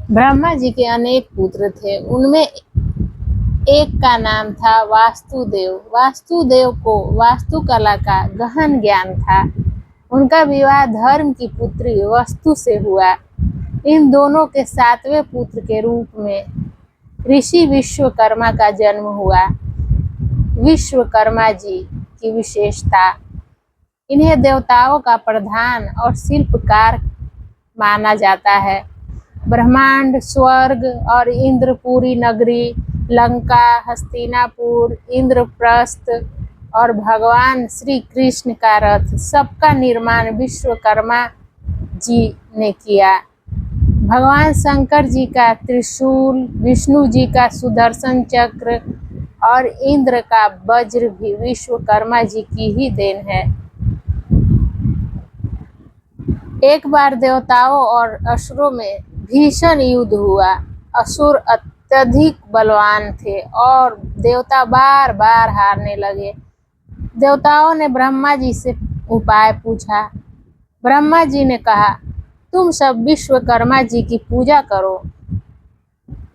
ब्रह्मा जी के अनेक पुत्र थे। उनमें एक का नाम था वास्तुदेव। वास्तुदेव को वास्तुकला का गहन ज्ञान था। उनका विवाह धर्म की पुत्री वस्तु से हुआ। इन दोनों के सातवें पुत्र के रूप में ऋषि विश्वकर्मा का जन्म हुआ। विश्वकर्मा जी की विशेषता, इन्हें देवताओं का प्रधान और शिल्पकार माना जाता है। ब्रह्मांड, स्वर्ग और इंद्रपुरी नगरी, लंका, हस्तिनापुर, इंद्रप्रस्थ और भगवान श्री कृष्ण का रथ, सबका निर्माण विश्वकर्मा जी ने किया। भगवान शंकर जी का त्रिशूल, विष्णु जी का सुदर्शन चक्र और इंद्र का वज्र भी विश्वकर्मा जी की ही देन है। एक बार देवताओं और असुरों में भीषण युद्ध हुआ। असुर अत्यधिक बलवान थे और देवता बार बार हारने लगे। देवताओं ने ब्रह्मा जी से उपाय पूछा। ब्रह्मा जी ने कहा, तुम सब विश्वकर्मा जी की पूजा करो।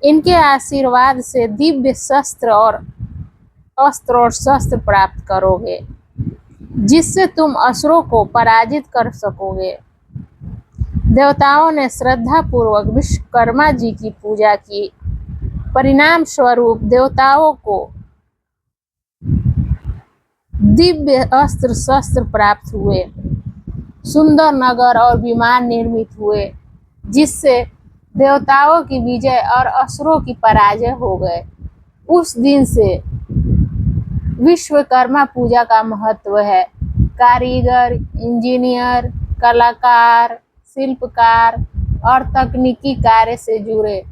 इनके आशीर्वाद से दिव्य अस्त्र और शस्त्र प्राप्त करोगे, जिससे तुम असुरों को पराजित कर सकोगे। देवताओं ने श्रद्धा पूर्वक विश्वकर्मा जी की पूजा की। परिणाम स्वरूप देवताओं को दिव्य अस्त्र शस्त्र प्राप्त हुए, सुंदर नगर और विमान निर्मित हुए, जिससे देवताओं की विजय और असुरों की पराजय हो गए। उस दिन से विश्वकर्मा पूजा का महत्व है। कारीगर, इंजीनियर, कलाकार, शिल्पकार और तकनीकी कार्य से जुड़े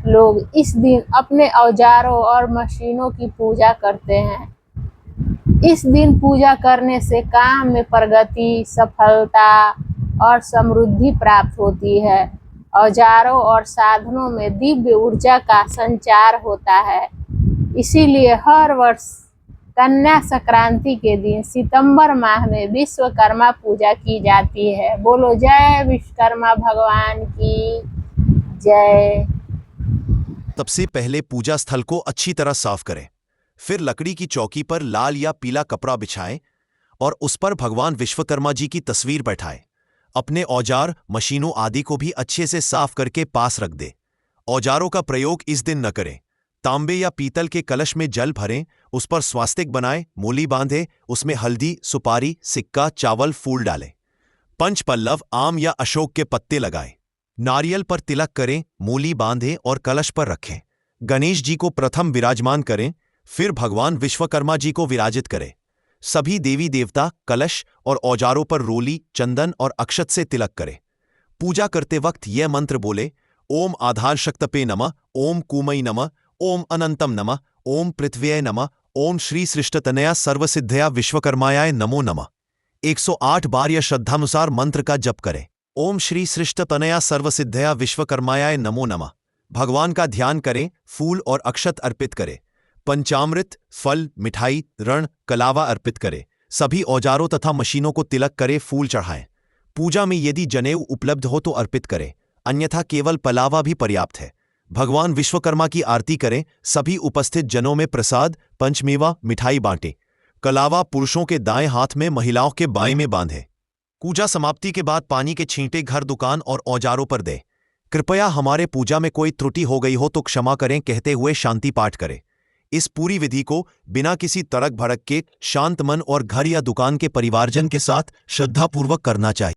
लोग इस दिन अपने औजारों और मशीनों की पूजा करते हैं। इस दिन पूजा करने से काम में प्रगति, सफलता और समृद्धि प्राप्त होती है। औजारों और साधनों में दिव्य ऊर्जा का संचार होता है। इसीलिए हर वर्ष कन्या संक्रांति के दिन सितंबर माह में विश्वकर्मा पूजा की जाती है। बोलो जय विश्वकर्मा भगवान की जय। सबसे पहले पूजा स्थल को अच्छी तरह साफ करें। फिर लकड़ी की चौकी पर लाल या पीला कपड़ा बिछाएं और उस पर भगवान विश्वकर्मा जी की तस्वीर बैठाएं। अपने औजार, मशीनों आदि को भी अच्छे से साफ करके पास रख दें। औजारों का प्रयोग इस दिन न करें। तांबे या पीतल के कलश में जल भरें, उस पर स्वास्तिक बनाएं, मूली बांधें, उसमें हल्दी, सुपारी, सिक्का, चावल, फूल डालें। पंच पल्लव, आम या अशोक के पत्ते लगाएं। नारियल पर तिलक करें, मूली बांधें और कलश पर रखें। गणेश जी को प्रथम विराजमान करें, फिर भगवान विश्वकर्मा जी को विराजित करें। सभी देवी देवता, कलश और औजारों पर रोली, चंदन और अक्षत से तिलक करें। पूजा करते वक्त यह मंत्र बोले, ओम आधार शक्तपे नमः, ओम कूमई नमः, ओम अनंतम नमः, ओम पृथ्व्यै नमः, ओम श्री सृष्टतनया सर्वसिद्धया विश्वकर्मायाय नमो नमः। 108 बार यह श्रद्धानुसार मंत्र का जप करें। ओम श्री सृष्टतनया सर्वसिद्धया विश्वकर्मायाय नमो नमः। भगवान का ध्यान करें, फूल और अक्षत अर्पित करें। पंचामृत, फल, मिठाई, रण, कलावा अर्पित करें। सभी औजारों तथा मशीनों को तिलक करें, फूल चढ़ाएं। पूजा में यदि जनेऊ उपलब्ध हो तो अर्पित करें, अन्यथा केवल पलावा भी पर्याप्त है। भगवान विश्वकर्मा की आरती करें। सभी उपस्थित जनों में प्रसाद, पंचमेवा, मिठाई बांटें। कलावा पुरुषों के दाएं हाथ में, महिलाओं के बाएं में बांधें। पूजा समाप्ति के बाद पानी के छींटे घर, दुकान और औजारों पर दें। कृपया हमारे पूजा में कोई त्रुटि हो गई हो तो क्षमा करें कहते हुए शांति पाठ करें। इस पूरी विधि को बिना किसी तड़क भड़क के शांत मन और घर या दुकान के परिवारजन के साथ श्रद्धापूर्वक करना चाहिए।